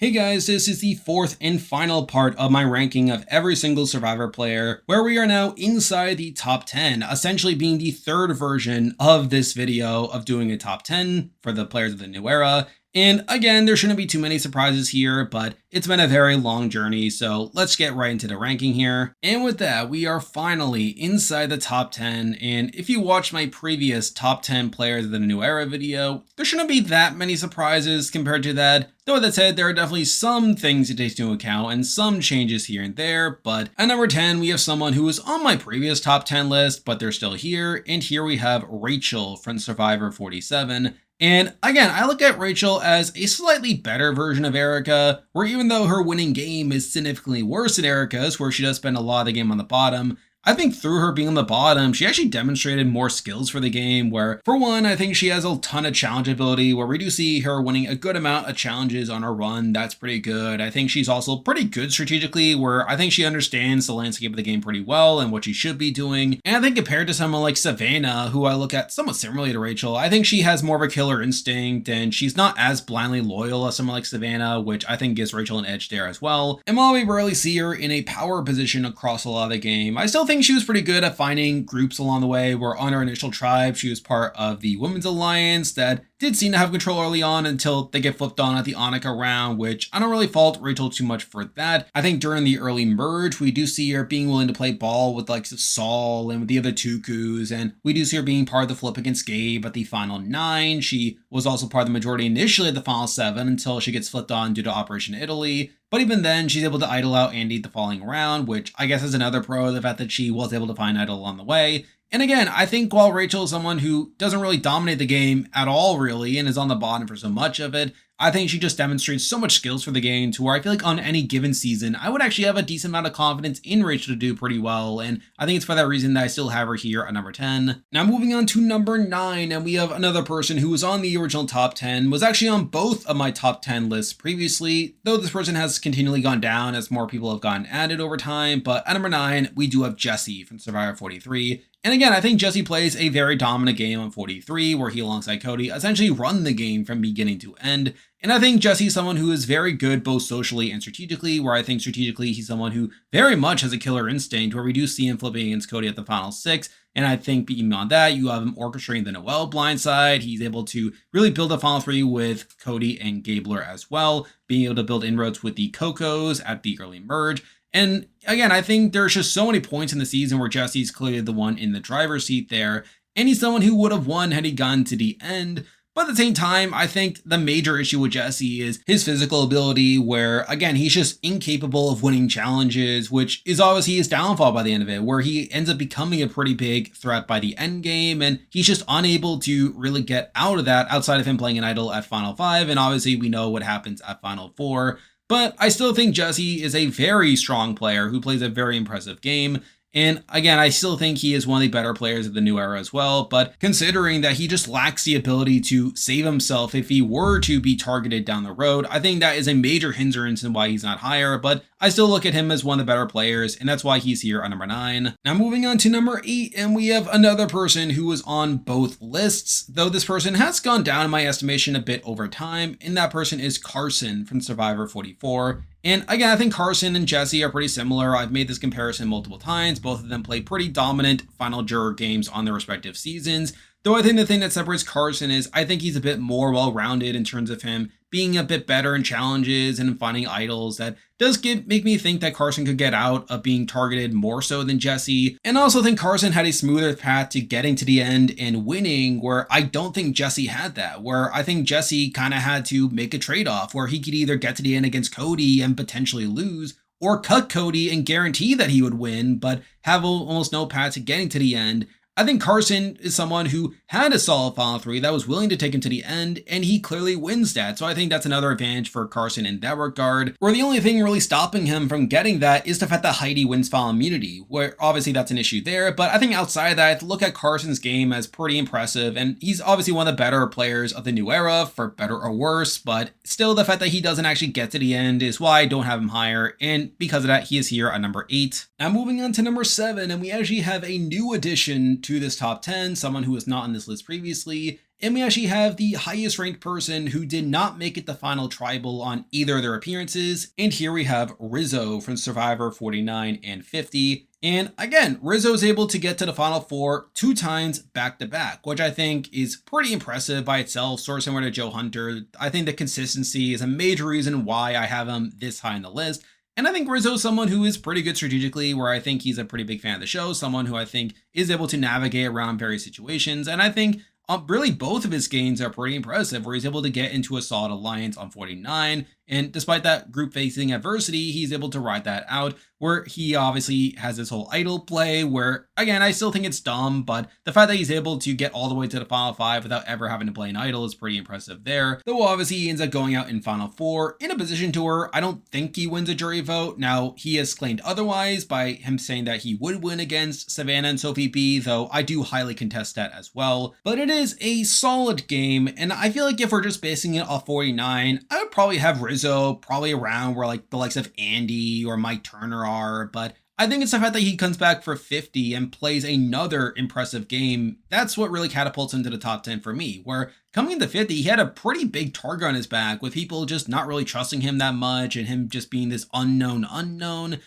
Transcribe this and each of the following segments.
Hey guys, this is the fourth and final part of my ranking of every single Survivor player, where we are now inside the top 10, essentially being the third version of this video of doing a top 10 for the players of the new era. And again, there shouldn't be too many surprises here, but it's been a very long journey, so let's get right into the ranking here. And with that, we are finally inside the top 10, and if you watched my previous top 10 players of the new era video, there shouldn't be that many surprises compared to that. Though with that said, there are definitely some things to take into account and some changes here and there, but at number 10, we have someone who was on my previous top 10 list, but they're still here, and here we have Rachel from Survivor 47. And again, I look at Rachel as a slightly better version of Erica, where even though her winning game is significantly worse than Erica's, where she does spend a lot of the game on the bottom, I think through her being on the bottom, she actually demonstrated more skills for the game, where, for one, I think she has a ton of challenge ability, where we do see her winning a good amount of challenges on her run. That's pretty good. I think she's also pretty good strategically, where I think she understands the landscape of the game pretty well and what she should be doing. And I think compared to someone like Savannah, who I look at somewhat similarly to Rachel, I think she has more of a killer instinct, and she's not as blindly loyal as someone like Savannah, which I think gives Rachel an edge there as well. And while we rarely see her in a power position across a lot of the game, I still think she was pretty good at finding groups along the way, where on her initial tribe, she was part of the Women's Alliance that did seem to have control early on until they get flipped on at the Annika round, which I don't really fault Rachel too much for that. I think during the early merge, we do see her being willing to play ball with like Saul and with the other Tukus, and we do see her being part of the flip against Gabe at the final 9. She was also part of the majority initially at the final 7 until she gets flipped on due to Operation Italy. But even then, she's able to idle out Andy the following round, which I guess is another pro, the fact that she was able to find idle along the way. And again, I think while Rachel is someone who doesn't really dominate the game at all, really, and is on the bottom for so much of it, I think she just demonstrates so much skills for the game to where I feel like on any given season, I would actually have a decent amount of confidence in Rachel to do pretty well. And I think it's for that reason that I still have her here at number 10. Now moving on to number 9, and we have another person who was on the original top 10, was actually on both of my top 10 lists previously, though this person has continually gone down as more people have gotten added over time. But at number 9, we do have Jesse from Survivor 43. And again, I think Jesse plays a very dominant game on 43, where he alongside Cody essentially run the game from beginning to end. And I think Jesse's someone who is very good both socially and strategically, where I think strategically he's someone who very much has a killer instinct, where we do see him flipping against Cody at the final 6. And I think beyond that, you have him orchestrating the Noelle blindside. He's able to really build a final 3 with Cody and Gabler as well, being able to build inroads with the Cocos at the early merge. And again, I think there's just so many points in the season where Jesse's clearly the one in the driver's seat there, and he's someone who would have won had he gotten to the end. But at the same time, I think the major issue with Jesse is his physical ability, where, again, he's just incapable of winning challenges, which is obviously his downfall by the end of it, where he ends up becoming a pretty big threat by the end game, and he's just unable to really get out of that outside of him playing an idol at Final 5, and obviously we know what happens at Final 4. But I still think Jesse is a very strong player who plays a very impressive game. And again, I still think he is one of the better players of the new era as well, but considering that he just lacks the ability to save himself if he were to be targeted down the road, I think that is a major hindrance in why he's not higher, but I still look at him as one of the better players, and that's why he's here on number 9. Now moving on to number 8, and we have another person who was on both lists, though this person has gone down in my estimation a bit over time, and that person is Carson from Survivor 44. And again, I think Carson and Jesse are pretty similar. I've made this comparison multiple times. Both of them play pretty dominant Final Juror games on their respective seasons. Though I think the thing that separates Carson is I think he's a bit more well-rounded in terms of him being a bit better in challenges and in finding idols. That does make me think that Carson could get out of being targeted more so than Jesse. And I also think Carson had a smoother path to getting to the end and winning, where I don't think Jesse had that, where I think Jesse kind of had to make a trade-off where he could either get to the end against Cody and potentially lose, or cut Cody and guarantee that he would win, but have almost no path to getting to the end. I think Carson is someone who had a solid Final 3 that was willing to take him to the end, and he clearly wins that. So I think that's another advantage for Carson in that regard, where the only thing really stopping him from getting that is the fact that Heidi wins Final immunity, where obviously that's an issue there. But I think outside of that, I have to look at Carson's game as pretty impressive, and he's obviously one of the better players of the new era, for better or worse, but still the fact that he doesn't actually get to the end is why I don't have him higher, and because of that, he is here at number 8. Now moving on to number 7, and we actually have a new addition to this top 10, someone who was not on this list previously, And we actually have the highest ranked person who did not make it the final tribal on either of their appearances. And here we have Rizzo from Survivor 49 and 50. And again, Rizzo is able to get to the final four 2 times back to back, which I think is pretty impressive by itself, sort of similar to Joe Hunter. I think the consistency is a major reason why I have him this high on the list. And I think Rizzo is someone who is pretty good strategically, where I think he's a pretty big fan of the show, someone who I think is able to navigate around various situations. And I think really both of his games are pretty impressive, where he's able to get into a solid alliance on 49. And despite that group facing adversity, he's able to ride that out, where he obviously has this whole idol play where, again, I still think it's dumb, but the fact that he's able to get all the way to the final 5 without ever having to play an idol is pretty impressive there. Though obviously he ends up going out in final 4 in a position to where I don't think he wins a jury vote. Now, he has claimed otherwise by him saying that he would win against Savannah and Sophie B, though I do highly contest that as well. But it is a solid game, and I feel like if we're just basing it off 49, I would probably have Rizzo probably around where like the likes of Andy or Mike Turner are, but I think it's the fact that he comes back for 50 and plays another impressive game. That's what really catapults him to the top 10 for me, where coming into 50, he had a pretty big target on his back with people just not really trusting him that much and him just being this unknown,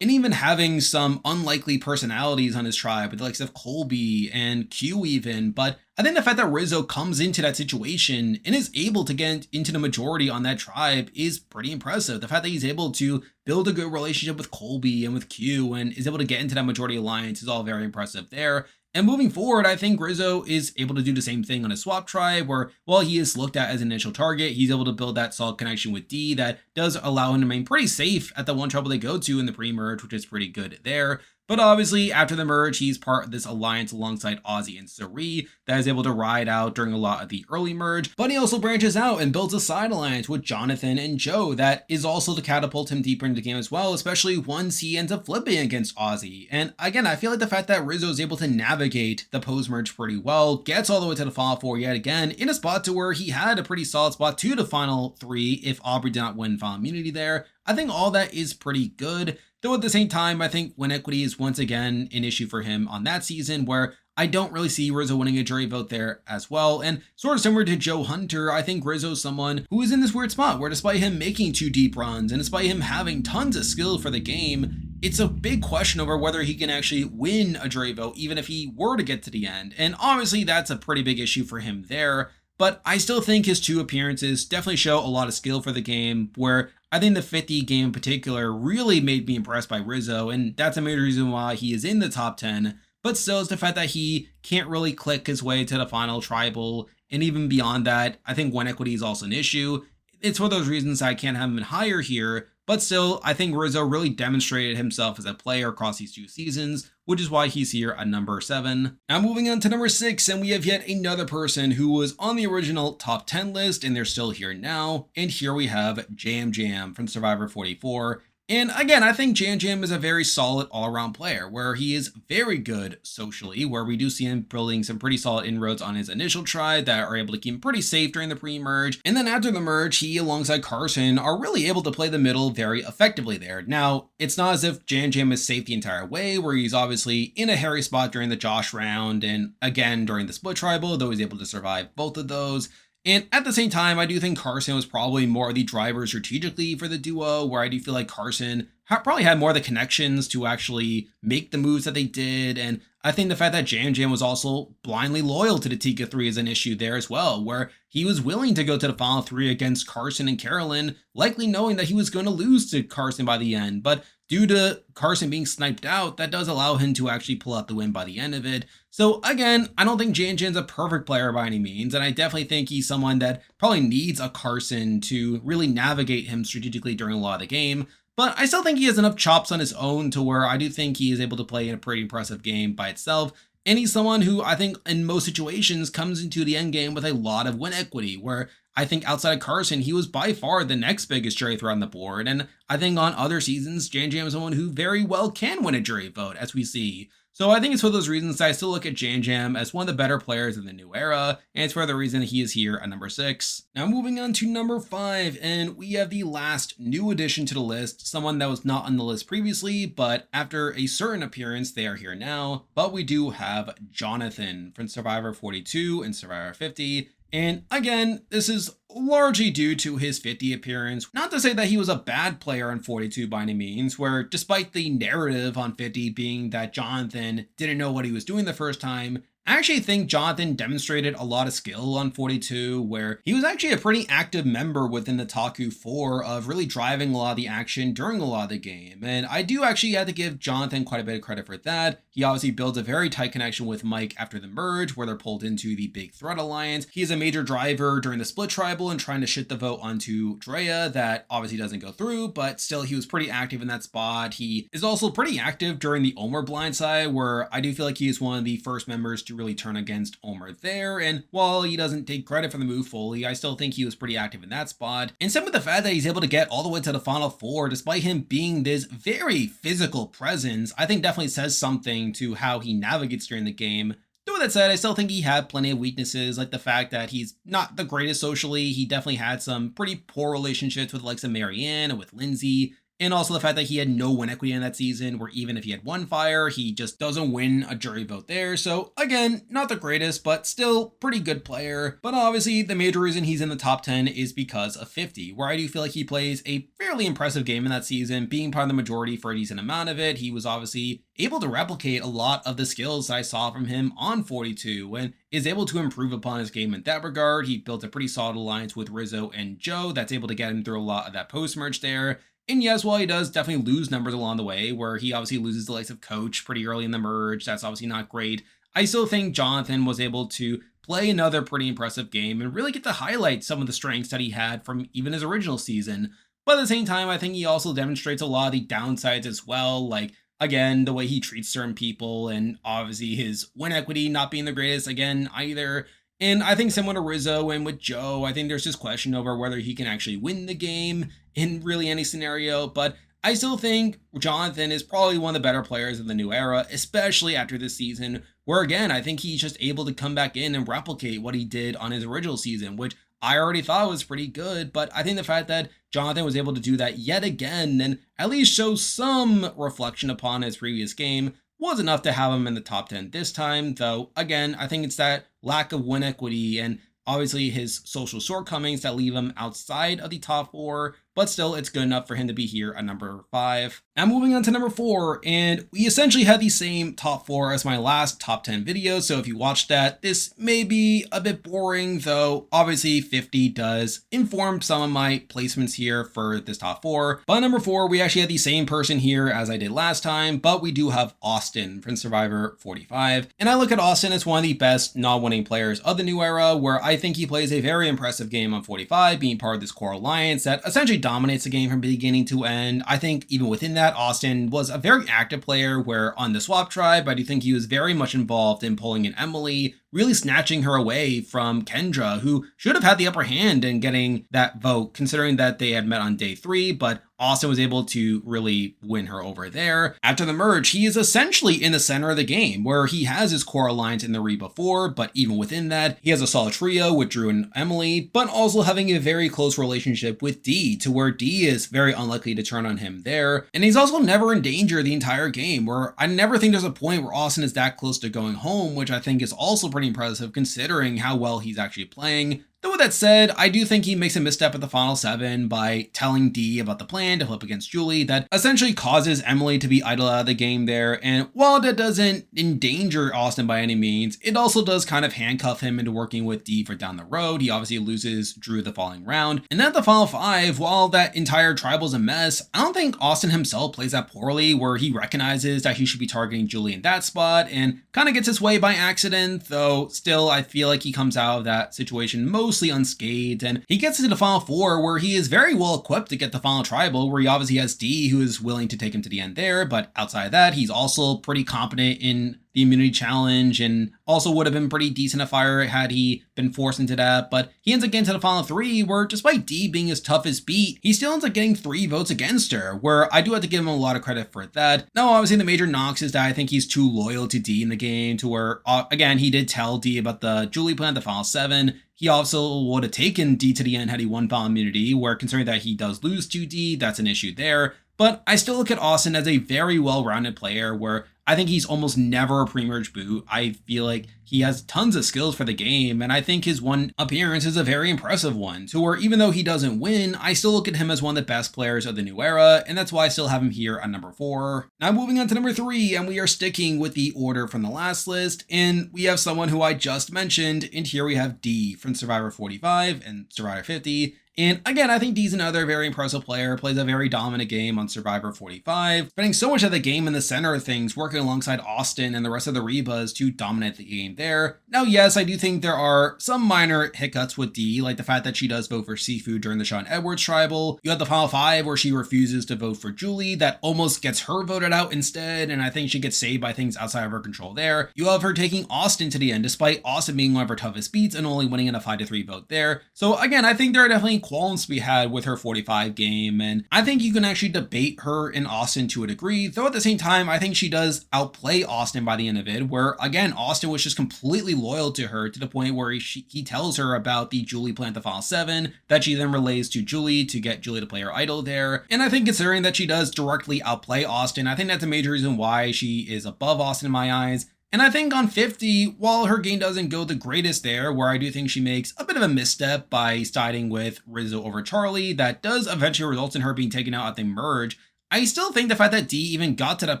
and even having some unlikely personalities on his tribe with the likes of Colby and Q even. But I think the fact that Rizzo comes into that situation and is able to get into the majority on that tribe is pretty impressive. The fact that he's able to build a good relationship with Colby and with Q and is able to get into that majority alliance is all very impressive there. And moving forward, I think Rizzo is able to do the same thing on his swap tribe where, while he is looked at as an initial target, he's able to build that solid connection with D that does allow him to remain pretty safe at the one trouble they go to in the pre-merge, which is pretty good there. But obviously, after the merge, he's part of this alliance alongside Ozzy and Sari that is able to ride out during a lot of the early merge. But he also branches out and builds a side alliance with Jonathan and Joe that is also to catapult him deeper into the game as well, especially once he ends up flipping against Ozzy. And again, I feel like the fact that Rizzo is able to navigate the post-merge pretty well, gets all the way to the final 4 yet again, in a spot to where he had a pretty solid spot to the final 3 if Aubrey did not win final immunity there. I think all that is pretty good. Though at the same time, I think win equity is once again an issue for him on that season, where I don't really see Rizzo winning a jury vote there as well. And sort of similar to Joe Hunter, I think Rizzo is someone who is in this weird spot where despite him making 2 deep runs and despite him having tons of skill for the game, it's a big question over whether he can actually win a jury vote, even if he were to get to the end. And obviously that's a pretty big issue for him there. But I still think his 2 appearances definitely show a lot of skill for the game, where I think the 50 game in particular really made me impressed by Rizzo, and that's a major reason why he is in the top 10. But still, it's the fact that he can't really click his way to the final tribal, and even beyond that, I think win equity is also an issue. It's for those reasons I can't have him higher here, but still, I think Rizzo really demonstrated himself as a player across these 2 seasons, which is why he's here at number 7. Now moving on to number 6, and we have yet another person who was on the original top 10 list, and they're still here now. And here we have Jam Jam from Survivor 44. And again, I think Jam Jam is a very solid all-around player, where he is very good socially, where we do see him building some pretty solid inroads on his initial tribe that are able to keep him pretty safe during the pre-merge. And then after the merge, he alongside Carson are really able to play the middle very effectively there. Now, it's not as if Jam Jam is safe the entire way, where he's obviously in a hairy spot during the Josh round, and again during the split tribal, though he's able to survive both of those. And at the same time, I do think Carson was probably more of the driver strategically for the duo, where I do feel like Carson probably had more of the connections to actually make the moves that they did. And I think the fact that Jam Jam was also blindly loyal to the Tika 3 is an issue there as well, where he was willing to go to the final 3 against Carson and Carolyn, likely knowing that he was going to lose to Carson by the end. But due to Carson being sniped out, that does allow him to actually pull out the win by the end of it. So again, I don't think Jam Jam's a perfect player by any means, and I definitely think he's someone that probably needs a Carson to really navigate him strategically during a lot of the game. But I still think he has enough chops on his own to where I do think he is able to play in a pretty impressive game by itself. And he's someone who I think in most situations comes into the end game with a lot of win equity, where I think outside of Carson, he was by far the next biggest jury threat on the board. And I think on other seasons, Jam Jam is someone who very well can win a jury vote, as we see. So I think it's for those reasons that I still look at Jam Jam as one of the better players in the new era, and it's for the reason he is here at number 6. Now moving on to number 5, and we have the last new addition to the list, someone that was not on the list previously, but after a certain appearance, they are here now. But we do have Jonathan from Survivor 42 and Survivor 50. And again, this is largely due to his 50 appearance. Not to say that he was a bad player on 42 by any means, where despite the narrative on 50 being that Jonathan didn't know what he was doing the first time, I actually think Jonathan demonstrated a lot of skill on 42, where he was actually a pretty active member within the Taku 4 of really driving a lot of the action during a lot of the game. And I do actually have to give Jonathan quite a bit of credit for that. He obviously builds a very tight connection with Mike after the merge, where they're pulled into the Big Threat Alliance. He is a major driver during the split tribal and trying to shit the vote onto Drea that obviously doesn't go through, but still he was pretty active in that spot. He is also pretty active during the Omer blindside, where I do feel like he is one of the first members to really turn against Omer there. And while he doesn't take credit for the move fully, I still think he was pretty active in that spot. And some of the fact that he's able to get all the way to the final 4 despite him being this very physical presence, I think definitely says something to how he navigates during the game. With that said, I still think he had plenty of weaknesses, like the fact that he's not the greatest socially. He definitely had some pretty poor relationships with the likes of Marianne and with Lindsay. And also the fact that he had no win equity in that season, where even if he had one fire, he just doesn't win a jury vote there. So again, not the greatest, but still pretty good player. But obviously the major reason he's in the top 10 is because of 50, where I do feel like he plays a fairly impressive game in that season, being part of the majority for a decent amount of it. He was obviously able to replicate a lot of the skills that I saw from him on 42 and is able to improve upon his game in that regard. He built a pretty solid alliance with Rizzo and Joe that's able to get him through a lot of that post-merge there. And yes, while he does definitely lose numbers along the way, where he obviously loses the likes of Coach pretty early in the merge, that's obviously not great, I still think Jonathan was able to play another pretty impressive game and really get to highlight some of the strengths that he had from even his original season. But at the same time, I think he also demonstrates a lot of the downsides as well, like, again, the way he treats certain people, and obviously his win equity not being the greatest, again, either. And I think similar to Rizzo and with Joe, I think there's this question over whether he can actually win the game in really any scenario. But I still think Jonathan is probably one of the better players in the new era, especially after this season, where again, I think he's just able to come back in and replicate what he did on his original season, which I already thought was pretty good. But I think the fact that Jonathan was able to do that yet again and at least show some reflection upon his previous game was enough to have him in the top 10 this time, though again, I think it's that lack of win equity and obviously his social shortcomings that leave him outside of the top 4, but still it's good enough for him to be here at number 5. Now moving on to number 4, and we essentially had the same top 4 as my last top 10 video, so if you watched that, this may be a bit boring, though obviously 50 does inform some of my placements here for this top 4. But number 4, we actually had the same person here as I did last time, but we do have Austin from Survivor 45, and I look at Austin as one of the best non-winning players of the new era, where I think he plays a very impressive game on 45, being part of this core alliance that essentially dominates the game from beginning to end. I think even within that, Austin was a very active player, where on the swap tribe, I do think he was very much involved in pulling in Emily, really snatching her away from Kendra, who should have had the upper hand in getting that vote, considering that they had met on day 3, but Austin was able to really win her over there. After the merge, he is essentially in the center of the game, where he has his core alliance in the Reba 4, but even within that, he has a solid trio with Drew and Emily, but also having a very close relationship with Dee, to where Dee is very unlikely to turn on him there. And he's also never in danger the entire game, where I never think there's a point where Austin is that close to going home, which I think is also pretty impressive considering how well he's actually playing. Though with that said, I do think he makes a misstep at the final 7 by telling Dee about the plan to flip against Julie that essentially causes Emily to be idle out of the game there, and while that doesn't endanger Austin by any means, it also does kind of handcuff him into working with Dee for down the road. He obviously loses Drew the following round, and at the final 5, while that entire tribal's a mess, I don't think Austin himself plays that poorly, where he recognizes that he should be targeting Julie in that spot and kind of gets his way by accident, though still I feel like he comes out of that situation mostly unscathed, and he gets to the final 4 where he is very well equipped to get the final tribal, where he obviously has Dee who is willing to take him to the end there, but outside of that, he's also pretty competent in the immunity challenge and also would have been pretty decent at fire had he been forced into that. But he ends up getting to the final 3 where despite Dee being his toughest beat, he still ends up getting 3 votes against her, where I do have to give him a lot of credit for that. Now obviously the major knocks is that I think he's too loyal to Dee in the game, to where again he did tell Dee about the Julie plan at the final 7. He also would have taken Dee to the end had he won final immunity, where considering that he does lose to Dee, that's an issue there. But I still look at Austin as a very well-rounded player, where I think he's almost never a pre-merge boot. I feel like he has tons of skills for the game, and I think his one appearance is a very impressive one, to where even though he doesn't win, I still look at him as one of the best players of the new era, and that's why I still have him here on number 4. Now moving on to number 3, and we are sticking with the order from the last list, and we have someone who I just mentioned, and here we have D from Survivor 45 and Survivor 50. And again, I think D's another very impressive player, plays a very dominant game on Survivor 45, spending so much of the game in the center of things, working alongside Austin and the rest of the Rebas to dominate the game there. Now, yes, I do think there are some minor hiccups with D, like the fact that she does vote for Seafood during the Sean Edwards tribal. You have the Final 5 where she refuses to vote for Julie, that almost gets her voted out instead, and I think she gets saved by things outside of her control there. You have her taking Austin to the end, despite Austin being one of her toughest beats and only winning in a 5-3 vote there. So again, I think there are definitely qualms to be had with her 45 game, and I think you can actually debate her in Austin to a degree, though at the same time, I think she does outplay Austin by the end of it, where again, Austin was just completely loyal to her to the point where he tells her about the Julie plan at the Final 7, that she then relays to Julie to get Julie to play her idol there. And I think considering that she does directly outplay Austin, I think that's a major reason why she is above Austin in my eyes. And I think on 50, while her game doesn't go the greatest there, where I do think she makes a bit of a misstep by siding with Rizzo over Charlie, that does eventually result in her being taken out at the merge, I still think the fact that D even got to that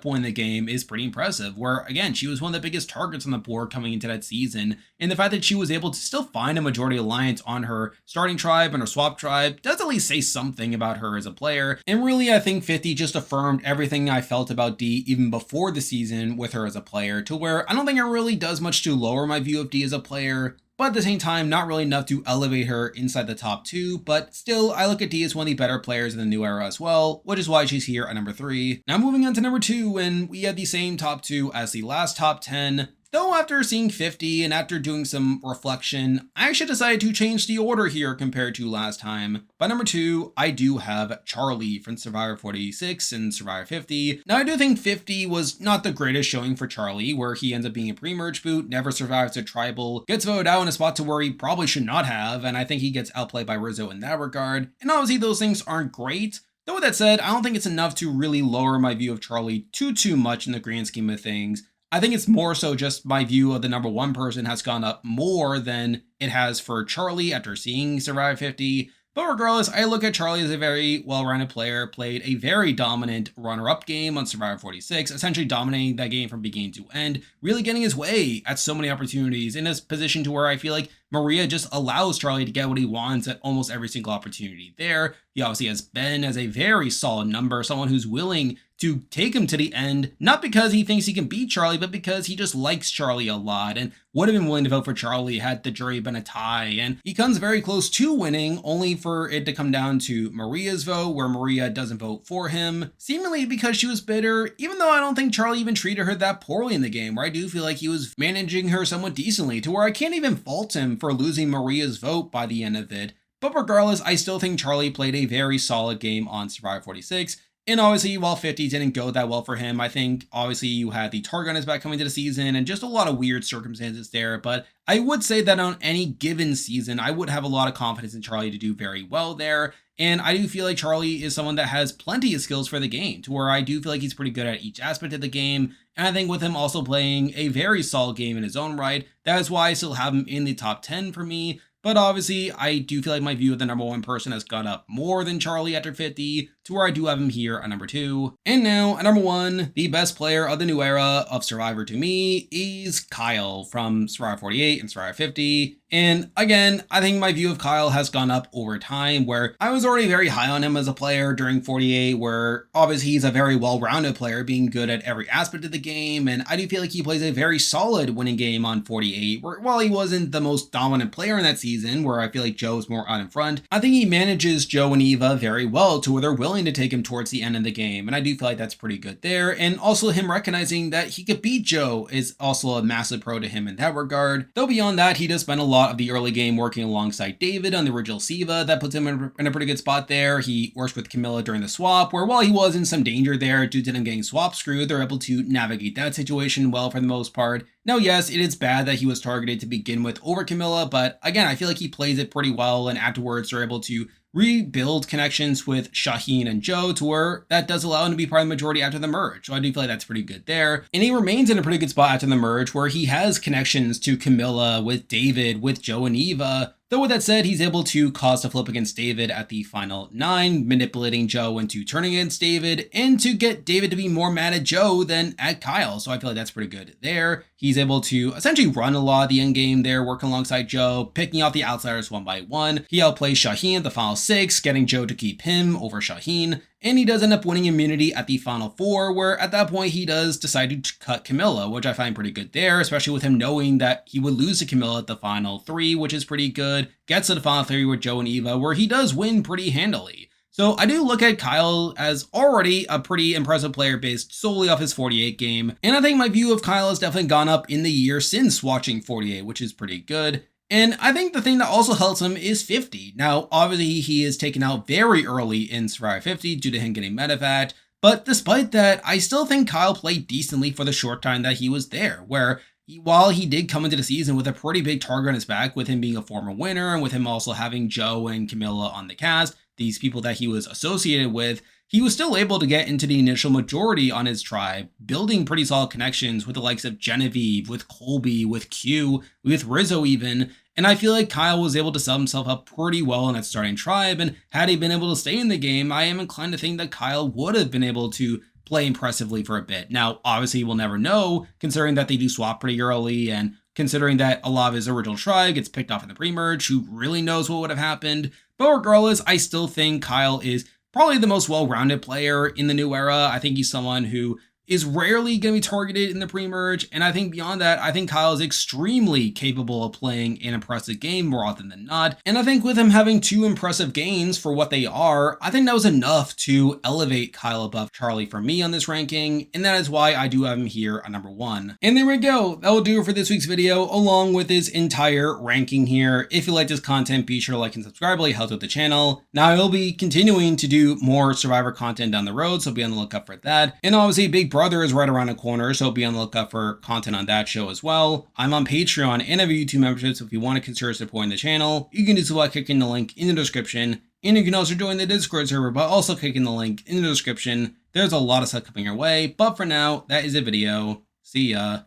point in the game is pretty impressive, where again, she was one of the biggest targets on the board coming into that season, and the fact that she was able to still find a majority alliance on her starting tribe and her swap tribe does at least say something about her as a player. And really, I think 50 just affirmed everything I felt about D even before the season with her as a player, to where I don't think it really does much to lower my view of D as a player, but at the same time, not really enough to elevate her inside the top 2, but still, I look at D as one of the better players in the new era as well, which is why she's here at number 3. Now moving on to number 2, and we had the same top 2 as the last top 10, though after seeing 50 and after doing some reflection, I actually decided to change the order here compared to last time. By number 2, I do have Charlie from Survivor 46 and Survivor 50. Now I do think 50 was not the greatest showing for Charlie, where he ends up being a pre-merge boot, never survives a tribal, gets voted out in a spot to where he probably should not have, and I think he gets outplayed by Rizzo in that regard. And obviously those things aren't great. Though with that said, I don't think it's enough to really lower my view of Charlie too much in the grand scheme of things. I think it's more so just my view of the number 1 person has gone up more than it has for Charlie after seeing Survivor 50. But regardless, I look at Charlie as a very well-rounded player, played a very dominant runner-up game on Survivor 46, essentially dominating that game from beginning to end, really getting his way at so many opportunities, in a position to where I feel like Maria just allows Charlie to get what he wants at almost every single opportunity there. He obviously has Ben as a very solid number, someone who's willing to take him to the end, not because he thinks he can beat Charlie, but because he just likes Charlie a lot and would have been willing to vote for Charlie had the jury been a tie. And he comes very close to winning, only for it to come down to Maria's vote, where Maria doesn't vote for him, seemingly because she was bitter, even though I don't think Charlie even treated her that poorly in the game, where I do feel like he was managing her somewhat decently, to where I can't even fault him for losing Maria's vote by the end of it. But regardless, I still think Charlie played a very solid game on Survivor 46. And obviously, while 50 didn't go that well for him, I think obviously you had the target on his back coming to the season and just a lot of weird circumstances there. But I would say that on any given season, I would have a lot of confidence in Charlie to do very well there. And I do feel like Charlie is someone that has plenty of skills for the game, to where I do feel like he's pretty good at each aspect of the game. And I think with him also playing a very solid game in his own right, that is why I still have him in the top 10 for me. But obviously, I do feel like my view of the number 1 person has gone up more than Charlie after 50, to where I do have him here at number 2. And now, at number 1, the best player of the new era of Survivor to me is Kyle from Survivor 48 and Survivor 50. And again, I think my view of Kyle has gone up over time, where I was already very high on him as a player during 48, where obviously he's a very well-rounded player, being good at every aspect of the game, and I do feel like he plays a very solid winning game on 48, where while he wasn't the most dominant player in that season, where I feel like Joe was more out in front, I think he manages Joe and Eva very well, to where they're willing to take him towards the end of the game, and I do feel like that's pretty good there. And also him recognizing that he could beat Joe is also a massive pro to him in that regard. Though beyond that, he does spend a lot of the early game working alongside David on the original Siva. That puts him in a pretty good spot there. He works with Camilla during the swap, where while he was in some danger there due to them getting swap screwed, they're able to navigate that situation well for the most part. Now, yes, it is bad that he was targeted to begin with over Camilla, but again, I feel like he plays it pretty well, and afterwards they're able to rebuild connections with Shaheen and Joe to where that does allow him to be part of the majority after the merge. So I do feel like that's pretty good there. And he remains in a pretty good spot after the merge where he has connections to Camilla, with David, with Joe and Eva. Though with that said, he's able to cause a flip against David at the final 9, manipulating Joe into turning against David, and to get David to be more mad at Joe than at Kyle. So I feel like that's pretty good there. He's able to essentially run a lot of the end game there, working alongside Joe, picking off the outsiders one by one. He outplays Shaheen at the final 6, getting Joe to keep him over Shaheen. And he does end up winning immunity at the final 4, where at that point he does decide to cut Camilla, which I find pretty good there, especially with him knowing that he would lose to Camilla at the final 3, which is pretty good. Gets to the final 3 with Joe and Eva, where he does win pretty handily. So I do look at Kyle as already a pretty impressive player based solely off his 48 game. And I think my view of Kyle has definitely gone up in the year since watching 48, which is pretty good. And I think the thing that also helps him is 50. Now, obviously, he is taken out very early in Survivor 50 due to him getting medevac. But despite that, I still think Kyle played decently for the short time that he was there, where while he did come into the season with a pretty big target on his back, with him being a former winner and with him also having Joe and Camilla on the cast, these people that he was associated with, he was still able to get into the initial majority on his tribe, building pretty solid connections with the likes of Genevieve, with Colby, with Q, with Rizzo even. And I feel like Kyle was able to sell himself up pretty well in that starting tribe. And had he been able to stay in the game, I am inclined to think that Kyle would have been able to play impressively for a bit. Now, obviously, we'll never know, considering that they do swap pretty early and considering that a lot of his original tribe gets picked off in the pre-merge. Who really knows what would have happened? But regardless, I still think Kyle is probably the most well-rounded player in the new era. I think he's someone who is rarely going to be targeted in the pre-merge, and I think beyond that, I think Kyle is extremely capable of playing an impressive game more often than not, and I think with him having 2 impressive games for what they are, I think that was enough to elevate Kyle above Charlie for me on this ranking, and that is why I do have him here on number 1. And there we go, that will do it for this week's video, along with this entire ranking here. If you like this content, be sure to like and subscribe, it helps with the channel. Now, I will be continuing to do more Survivor content down the road, so be on the lookout for that, and obviously, Big Brother is right around the corner, so be on the lookout for content on that show as well. I'm on Patreon and have a YouTube membership, so if you want to consider supporting the channel, you can do so by clicking the link in the description. And you can also join the Discord server by also clicking the link in the description. There's a lot of stuff coming your way, but for now, that is a video. See ya.